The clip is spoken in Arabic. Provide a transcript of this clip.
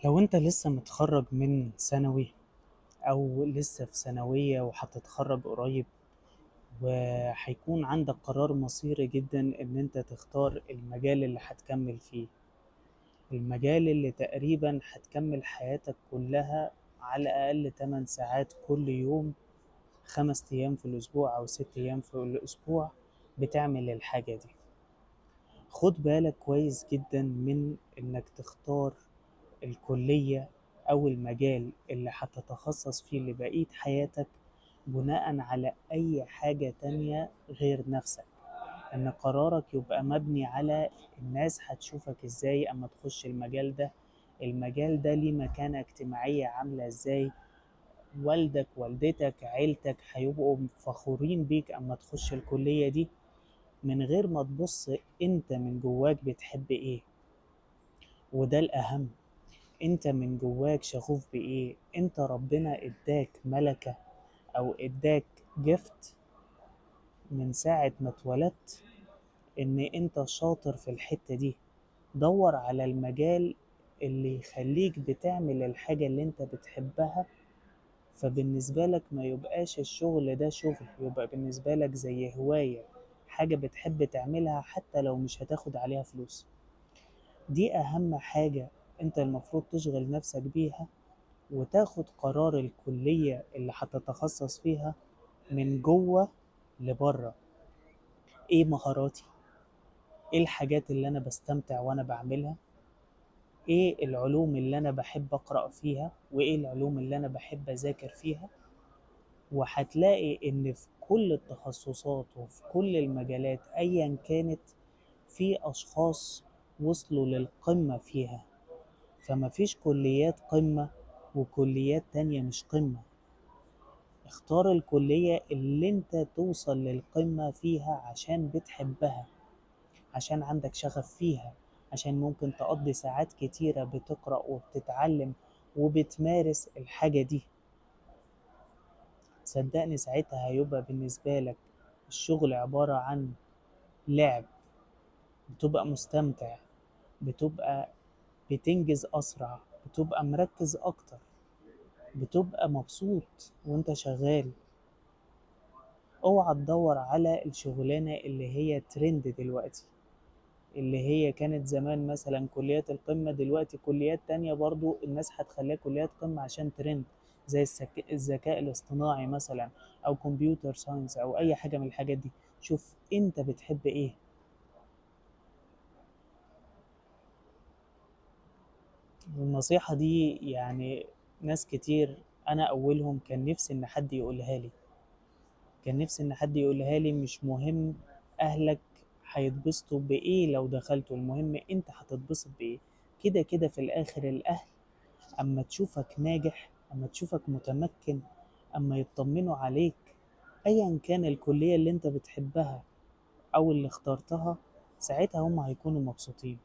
لو انت لسه متخرج من ثانوي او لسه في ثانوية وهتتخرج قريب، وهيكون عندك قرار مصيري جدا ان انت تختار المجال اللي هتكمل فيه، المجال اللي تقريبا هتكمل حياتك كلها على الاقل 8 ساعات كل يوم، 5 ايام في الاسبوع او 6 ايام في الاسبوع بتعمل الحاجة دي. خد بالك كويس جدا من انك تختار الكلية أو المجال اللي هتتخصص فيه لبقية حياتك بناء على أي حاجة تانية غير نفسك. إن قرارك يبقى مبني على الناس هتشوفك إزاي أما تخش المجال ده، المجال ده ليه مكانة اجتماعية عاملة إزاي، والدك والدتك عيلتك هيبقوا فخورين بيك أما تخش الكلية دي، من غير ما تبص أنت من جواك بتحب إيه. وده الأهم، انت من جواك شغوف بايه، انت ربنا اداك ملكة او اداك جفت من ساعة ما اتولدت ان انت شاطر في الحتة دي. دور على المجال اللي يخليك بتعمل الحاجة اللي انت بتحبها، فبالنسبة لك ما يبقاش الشغل ده شغل، يبقى بالنسبة لك زي هواية، حاجة بتحب تعملها حتى لو مش هتاخد عليها فلوس. دي اهم حاجة انت المفروض تشغل نفسك بيها، وتاخد قرار الكلية اللي هتتخصص فيها من جوه لبره. ايه مهاراتي، ايه الحاجات اللي انا بستمتع وانا بعملها، ايه العلوم اللي انا بحب اقرأ فيها، وايه العلوم اللي انا بحب اذاكر فيها. وهتلاقي ان في كل التخصصات وفي كل المجالات ايا كانت، في اشخاص وصلوا للقمة فيها. فما فيش كليات قمة وكليات تانية مش قمة. اختار الكلية اللي انت توصل للقمة فيها عشان بتحبها، عشان عندك شغف فيها، عشان ممكن تقضي ساعات كتيرة بتقرأ وبتتعلم وبتمارس الحاجة دي. صدقني ساعتها هيبقى بالنسبة لك الشغل عبارة عن لعب، بتبقى مستمتع، بتبقى بتنجز أسرع، بتبقى مركز أكتر، بتبقى مبسوط وانت شغال. اوعى تدور على الشغلانة اللي هي ترند دلوقتي، اللي هي كانت زمان مثلا كليات القمة، دلوقتي كليات تانية برضو الناس هتخليها كليات قمة عشان ترند، زي الذكاء الاصطناعي مثلا، او كمبيوتر ساينس، او اي حاجة من الحاجات دي. شوف انت بتحب ايه. والنصيحة دي يعني ناس كتير، انا اولهم، كان نفسي ان حد يقولها لي، كان نفسي ان حد يقولها لي. مش مهم اهلك هيتبسطوا بايه لو دخلتوا، المهم انت هتتبسط بايه. كده كده في الاخر الاهل اما تشوفك ناجح، اما تشوفك متمكن، اما يطمنوا عليك ايا كان الكلية اللي انت بتحبها او اللي اخترتها، ساعتها هم هيكونوا مبسوطين.